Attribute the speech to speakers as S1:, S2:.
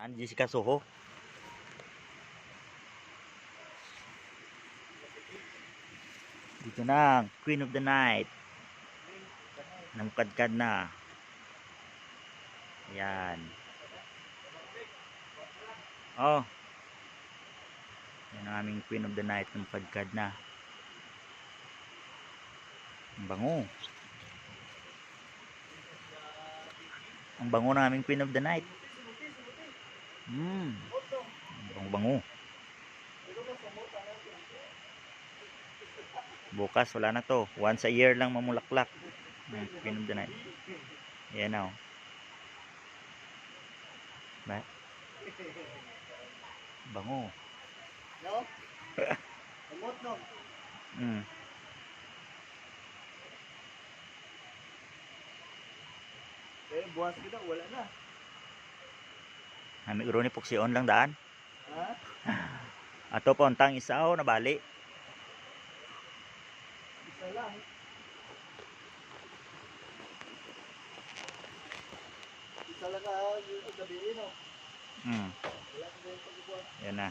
S1: Ang Jessica Soho. Dito na, Queen of the Night. Namukadkad na. Yan. Oh. Yan ang aming Queen of the Night. Namukadkad na. Ang bango. Ang bango ng aming Queen of the Night. Ang bango. Bukas wala na to. Once a year lang mamulaklak. Queen of the Night. Yan na. Ba? Bango.
S2: No? Amot no? Eh, buwas kita, wala na.
S1: Kami uro ni Puksion lang daan.
S2: Ha?
S1: Ato pontang isaw na bali.
S2: Isa lang. Isa lang ka, yung gabi, no?
S1: Hmm.
S2: Wala na yung pagbubuhat.
S1: Yan na.